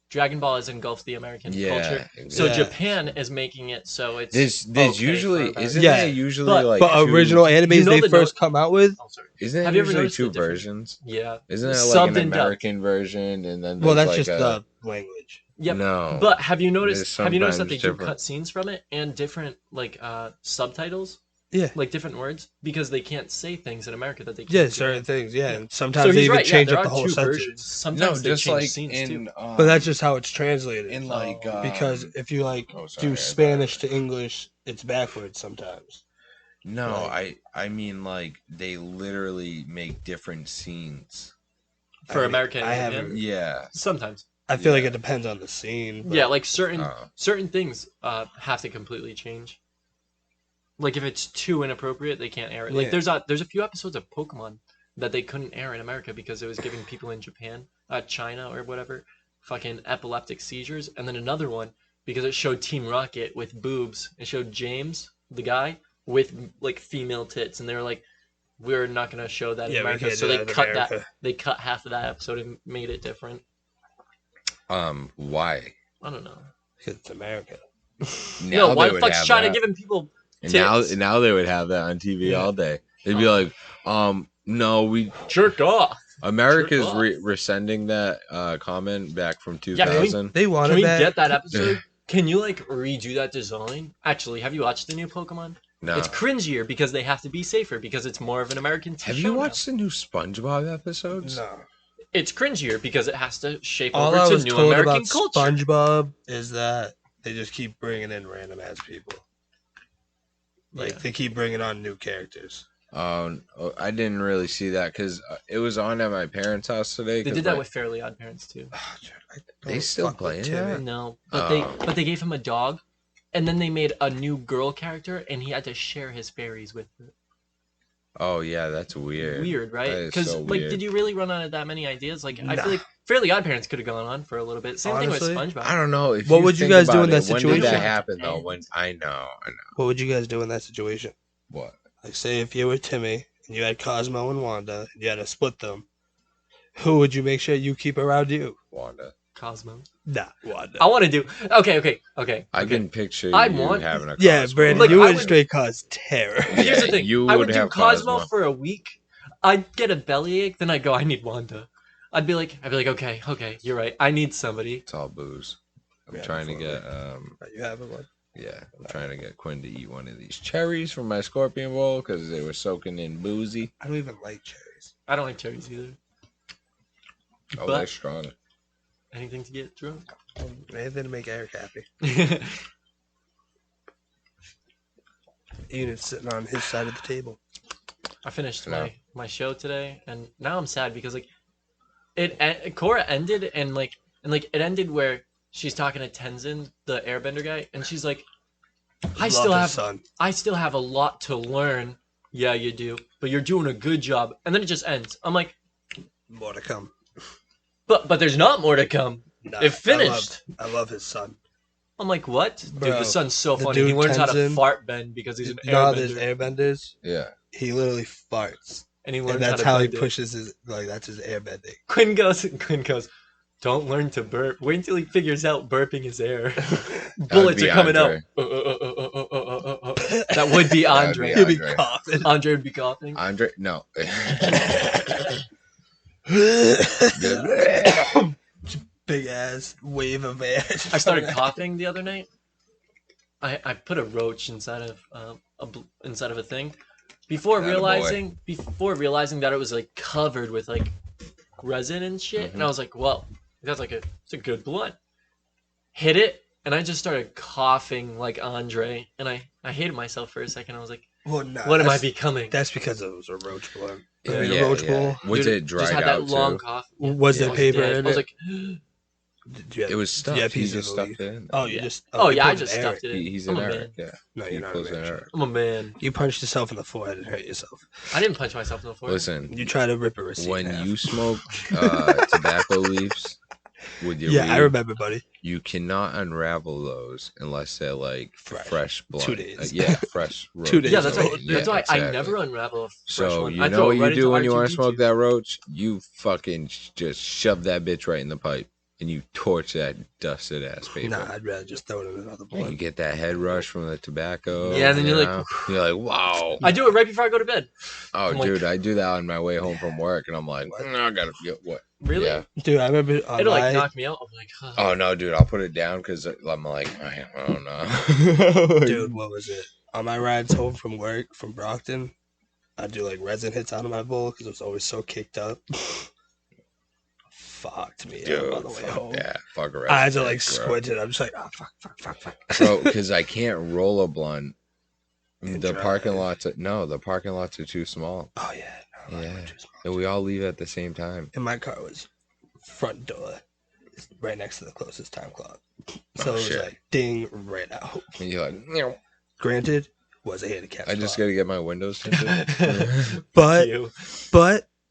Dragon Ball has engulfed the American Yeah, culture. So yeah. Japan is making it so it's There's okay usually for isn't Yeah. there usually But- like But two, original animes You know they the first come out with, Oh, sorry. isn't Have there you ever usually noticed two the difference? versions? Yeah. Isn't it like Subbed an and dubbed. American version and then well, there's that's like just the language. Yep. no. But have you There's noticed? Have you noticed that they sometimes do cut different. scenes from it and different like subtitles, Yeah. like different words, because they can't say things in America that they can't. Yeah, in certain Japan. things. Yeah, Yeah. and So sometimes they he's even right. change yeah, up there the are whole two sentence. versions. Sometimes no, they just change like scenes in too. But that's just how it's translated. in like because if you like oh, sorry, I do thought- Spanish to English, it's backwards sometimes. no, like- I mean like they literally make different scenes. For I mean, American, I and haven't- Yeah. sometimes. I feel like Yeah. it depends on the scene. but- Yeah, like certain Oh. certain things have to completely change. Like if it's too inappropriate, they can't air it. Like Yeah. there's a few episodes of Pokemon that they couldn't air in America because it was giving people in Japan, China or whatever, fucking epileptic seizures. And then another one because it showed Team Rocket with boobs. It showed James, the guy, with like female tits, and they were like, "We're not gonna show that in Yeah, we America." can't So do they that in cut America. that. They cut half of that episode and made it different. Why? I don't know. Because it's America. No, why they the would fuck's have China that. giving people And tits? now they would have that on TV Yeah. all day. They'd be like, no, we Jerk off. America's Jerk off. rescinding that comment back from Yeah, can we- 2000. They wanted Can we that. get that episode? Can you like redo that design? Actually, have you watched the new Pokemon? No. It's cringier because they have to be safer because it's more of an American TV Have show you now. watched the new SpongeBob episodes? No. It's cringier because it has to shape All over I to was new told American about culture. SpongeBob is that they just keep bringing in random ass people. Like Yeah. they keep bringing on new characters. Oh, I didn't really see that because it was on at my parents' house today. They 'cause did that my- with Fairly Odd Parents too. They still playing that? No, but Oh. they gave him a dog, and then they made a new girl character, and he had to share his fairies with her. Oh yeah, that's weird. Weird, right? That is Because so like, weird. did you really run out of that many ideas? Like, I Nah. feel like Fairly Odd Parents could have gone on for a little bit. Same Honestly, thing with SpongeBob. I don't know. If What would you think guys do about in that it, when situation? did that happen though? And- When I know. What would you guys do in that situation? What? Like, say if you were Timmy and you had Cosmo and Wanda, and you had to split them, who would you make sure you keep around you? Wanda. Cosmo. Nah, Wanda. I want to do. Okay. I can picture I you want- having a Yeah, Cosmo. Brandon, Like, you I would would- straight cause terror. But here's the Yeah, thing. you I would would do have Cosmo Cosmo. for a week. I'd get a bellyache, then I'd go, I need Wanda. I'd be like, okay, you're right. I need somebody. It's all booze. I'm Yeah, trying to absolutely. get Are you having one? yeah, I'm trying to get Quinn to eat one of these cherries from my scorpion bowl because they were soaking in boozy. I don't even like cherries. I don't like cherries either. Oh, But- they're strong. Anything to get drunk. Anything to make Erik happy. Ian is sitting on his side of the table. I finished No. my show today, and now I'm sad because like Korra ended and it ended where she's talking to Tenzin, the Airbender guy, and she's like, I still have a lot to learn. Yeah, you do, but you're doing a good job. And then it just ends. I'm like, More to come. but there's not more to come. Nah, It finished. I love his son. I'm like, what? Dude, Bro, the son's so the funny. He dude learns how to Tenzin- fart bend because he's an No, there's airbender. airbenders. Yeah. He literally farts. And he And learns that's how how to he bend it. pushes his, like, that's his airbending. Quinn goes, don't learn to burp. Wait until he figures out burping is air. Bullets be are coming Andre. out. That would be Andre. That He'd would be Andre. coughing. Andre would be coughing. Andre, no. Big ass wave of air. I started coughing the other night. I put a roach inside of inside of a thing before Atta realizing that it was like covered with like resin and shit, and I was like, well, that's like it's a good blunt. Hit it, and I just started coughing like Andre, and I hated myself for a second. I was like, Well, nah, what am I that's- becoming? That's because it was a roach blunt. Yeah, I mean, yeah, a roach yeah. bowl. Was Dude, it dried just had that out long too? cough. Was I there was paper dead. in I was it? like, Did you have- It was did stuffed. you have He pieces just of stuffed leaf? it in. Oh, Yeah. you just. oh you yeah, I put just it in stuffed Erik. it in. He's I'm an a Eric, man. yeah. No, He you're not. pulls a an man. Eric. I'm a man. You punched yourself in the forehead and hurt yourself. I didn't punch myself in the forehead. Listen, You try to rip a receipt. in when half. you smoke tobacco leaves with your Yeah, I weed, remember, buddy. you cannot unravel those unless they're like fresh blunt. 2 days. Yeah, fresh roach. 2 days Yeah, that's old. why. Yeah, That's why I exactly. never unravel a fresh So one. you I know throw what it you right do into when you want to R2D2. smoke that roach? You fucking just shove that bitch right in the pipe and you torch that dusted ass paper. Nah, I'd rather just throw it in another Yeah, you blunt. get that head rush from the tobacco. Yeah, and then you you're like, know? You're like, wow. I do it right before I go to bed. Oh, I'm like- dude, I do that on my way home from work, and I'm like, I gotta get what? Really? Yeah. Dude, I remember on It'll my... like knock me out. I'm like, huh. Oh no, dude, I'll put it down because I'm like, I don't know. Dude, what was it? On my rides home from work, from Brockton, I'd do like resin hits out of my bowl because it was always so kicked up. Fucked me up on the way fuck home. that. Fuck around. I had to like squint it. I'm just like, oh, fuck. Bro, because I can't roll a blunt. And The drive. parking lots are too small. Oh, yeah. No, Yeah. I'm too small. And we all leave at the same time. And my car was front door, right next to the closest time clock. So Oh, it was shit. like ding right out. And you're like, "Meow." Granted, was a handicap I just spot. gotta get my windows tinted. But You.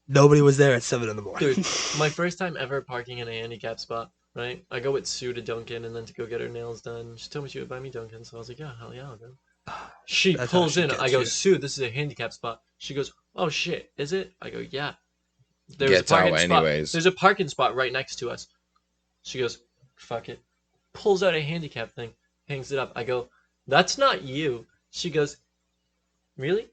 nobody was there at 7 in the morning. Dude, my first time ever parking in a handicap spot, right? I go with Sue to Dunkin' and then to go get her nails done. She told me she would buy me Dunkin', so I was like, yeah, hell yeah, I'll go. She That's how pulls she in. gets I go, you. Sue, this is a handicap spot. She goes, oh shit, is it? I go, yeah. There's Gets a parking out spot. anyways. There's a parking spot right next to us. She goes, fuck it. Pulls out a handicap thing, hangs it up. I go, that's not you. She goes, really?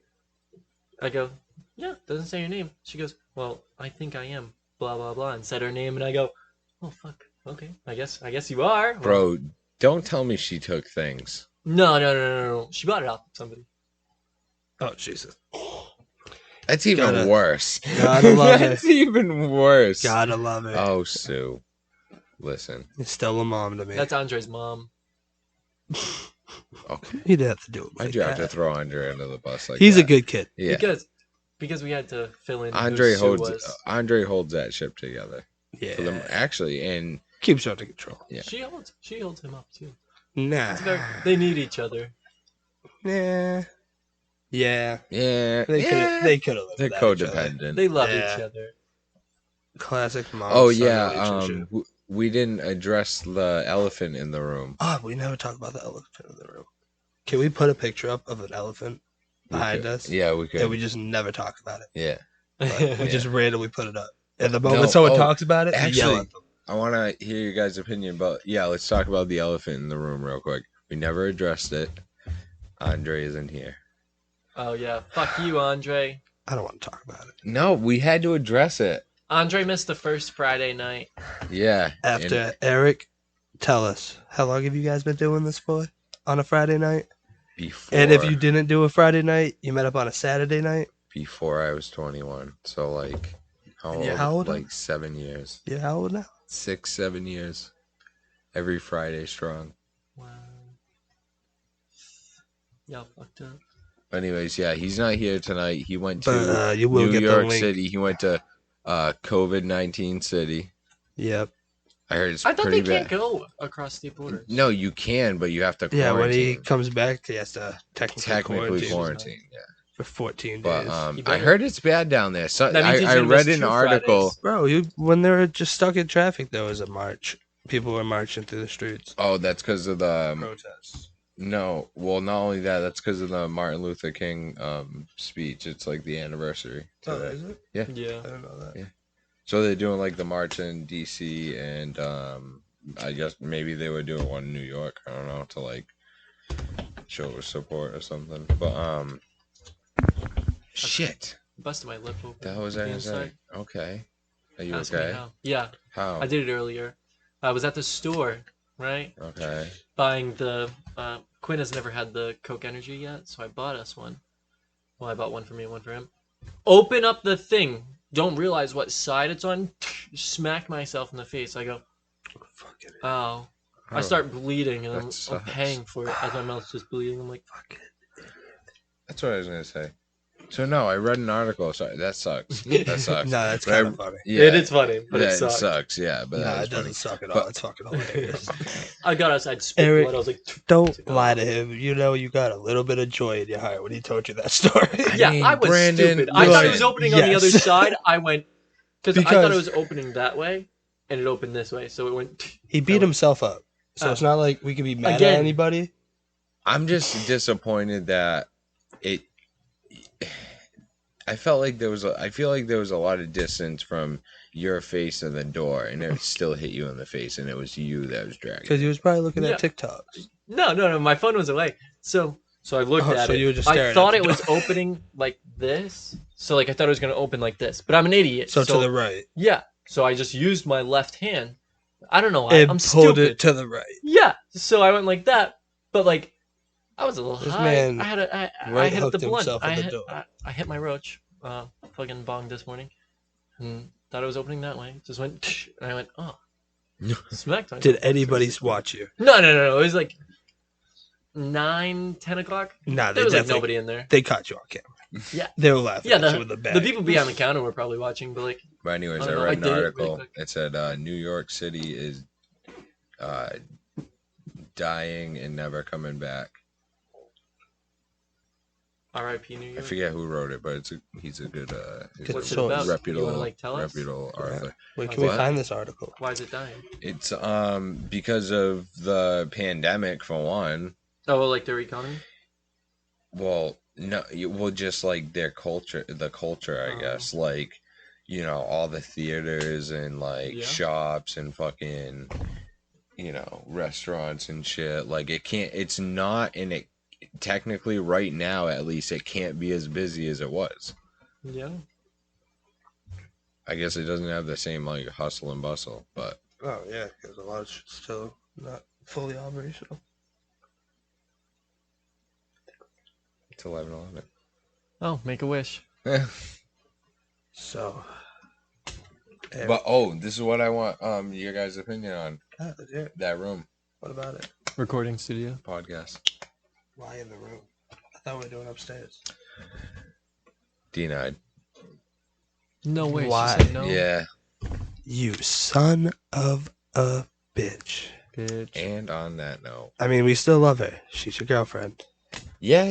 I go, yeah, doesn't say your name. She goes, well, I think I am. Blah blah blah, and said her name, and I go, oh fuck, okay, I guess you are. Well, Bro, don't tell me she took things. no. She bought it off somebody. Oh, Jesus. That's even Gotta- worse. gotta love it. That's even worse. Gotta love it. Oh, Sue. Listen. It's still a mom to me. That's Andre's mom. Okay. He'd have to do it. Why'd Like you have to that. throw Andre under the bus like He's that? a good kid. Yeah. Because we had to fill in. who Andre Sue holds was. Andre holds that ship together. Yeah. For them, actually, and Keeps you under control. yeah. She holds him up too. Nah. They need each other. Nah. Yeah. Yeah. They yeah. could have lived They're without each other. codependent. They love Yeah. each other. Classic mom. Oh son yeah. relationship. We didn't address the elephant in the room. Oh, we never talk about the elephant in the room. Can we put a picture up of an elephant behind us. Yeah, we could. And we just never talk about it. Yeah. But we just randomly put it up. And the No, moment someone talks about it, we yell actually, at them. I want to hear your guys' opinion, but yeah, let's talk about the elephant in the room real quick. We never addressed it. Andre isn't here. Oh yeah, fuck you, Andre. I don't want to talk about it. No, we had to address it. Andre missed the first Friday night. Yeah. After Erik, tell us, how long have you guys been doing this for on a Friday night? Before, And if you didn't do a Friday night, you met up on a Saturday night? before I was 21. So like And you're how old? Like 7 years. You're how old now? 6, 7 years. Every Friday strong. Wow. Y'all fucked up. Anyways, yeah, he's not here tonight. He went to But you will New get the York link. City. He went to COVID-19 city. Yep. I heard it's I thought pretty they can't bad. go across state borders. No, you can, but you have to Yeah, quarantine. when he comes back, he has to technically Quarantine, yeah. for 14 days. But You I better- heard it's bad down there. So That means he's I gonna read miss an 2 article. Fridays. Bro, when they were just stuck in traffic, there was a march. People were marching through the streets. Oh, that's because of the Protests. no. Well, not only that, that's because of the Martin Luther King speech. It's like the anniversary Oh, today. is it? Yeah. I didn't know that. Yeah. So they're doing like the march in DC, and I guess maybe they would do one in New York. I don't know, to like show support or something. But shit. Busted my lip open. That was the I gonna inside. say. Okay. Are you Ask me okay? how. Yeah, How? I did it earlier. I was at the store, right? Okay. Buying the Quinn has never had the Coke Energy yet, so I bought us one. Well, I bought one for me and one for him. Open up the thing. Don't realize what side it's on. Smack myself in the face. I go, Fucking oh. I Oh, start bleeding and that I'm sucks. paying for it as my mouth's just bleeding. I'm like, fucking. That's what I was gonna say. So no, I read an article. Sorry, that sucks. That sucks. No, that's But kind I- of funny. Yeah, it is funny, but yeah, it sucks. sucks. Yeah, but No, that it was doesn't funny. suck at But- all. It's fucking hilarious. I got outside, spit Erik, blood. I was like, Don't lie to him. You know you got a little bit of joy in your heart when he told you that story. yeah, mean, I was Brandon, stupid. I thought it was listen, opening on the other yes. side. I went because I thought Because- it was opening that way, and it opened this way, so it went. He beat himself up. So it's not like we could be mad Again. at anybody. I'm just disappointed that it. I feel like there was a lot of distance from your face and the door, and it still hit you in the face, and it was you that was dragging. Because he was probably looking Yeah. at TikToks. No, my phone was away. So I looked Oh, at so it. you were just I staring thought at it the was door. opening like this. So like I thought it was gonna open like this, but I'm an idiot. So to the right. yeah. So I just used my left hand. I don't know why. And I'm pulled stupid. it to the right. Yeah. So I went like that, but like I was a little This high. man I right hit hooked the blunt. himself in I the hit, door. I hit my roach. Fucking bonged this morning, and thought it was opening that way. Just went, and I went, oh, smacked. myself. Did anybody watch you? No. It was like 9, 10 o'clock. Nah, they There was like definitely nobody in there. they caught you on camera. Yeah. They were laughing Yeah, at you with the bag. the people behind the counter were probably watching, but like, But anyways, I I don't know, read I an did it really article. quick. It said New York City is dying and never coming back. R.I.P. New I York. forget who wrote it, but he's a good Good What's it source. about? reputable, You wanna like tell us? reputable author. Where can we What? find this article? Why is it dying? It's because of the pandemic for one. Oh, well, like their economy. Well, no, well, just like their culture, the culture, I Oh. guess, like, all the theaters and like Yeah. shops and fucking, restaurants and shit. Like it's not, and it technically right now, at least, it can't be as busy as it was. Yeah. I guess it doesn't have the same like hustle and bustle, but Oh yeah, because a lot of shit's still not fully operational. it's 11:11. Oh, make a wish. So. But this is what I want your guys' opinion on Yeah, that room what about it? Recording studio. podcast. Why in the room? I thought we were doing upstairs. Denied. No way. Why? She said no. Yeah, You son of a bitch. Bitch. and on that note, I mean, we still love her. She's your girlfriend. yeah.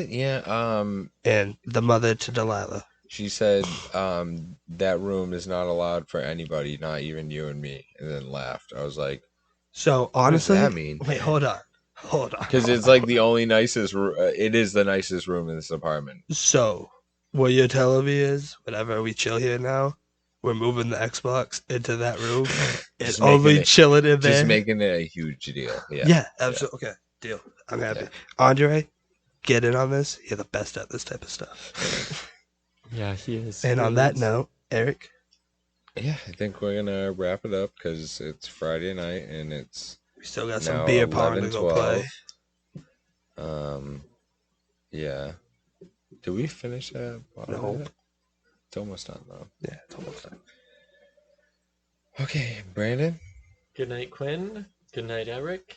And the mother to Delilah. She said that room is not allowed for anybody, not even you and me, and then laughed. I was like, So, honestly. what does that mean? Wait, hold on. Hold on. Because it's like the only nicest. It is the nicest room in this apartment. So, what you're telling me is, whenever we chill here now, we're moving the Xbox into that room and Just only making it- chilling in there. Just making it a huge deal. Yeah. Yeah, absolutely. Okay, deal. I'm happy. Yeah. Andre, get in on this. You're the best at this type of stuff. Yeah, he is. And He on really that is. note, Eric, Yeah, I think we're gonna wrap it up because it's Friday night and it's we still got some now beer pong 11, to go play. 12. Yeah. Did we finish that bottle No. yet? It's almost done though. Yeah, it's almost done. Okay, Brandon. Good night, Quinn. Good night, Erik.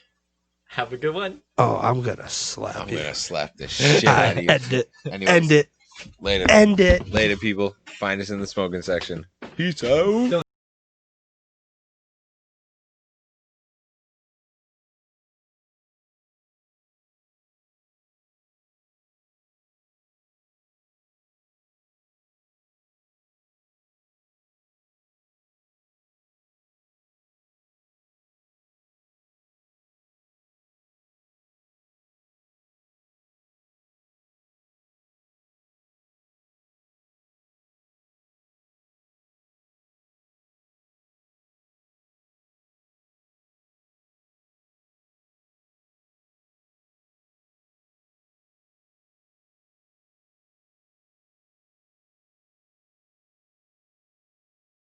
Have a good one. Oh, I'm gonna slap I'm you. gonna slap the shit out of you. End it. Anyways, End it. later. End it. Later, people. Find us in the smoking section. Peace out.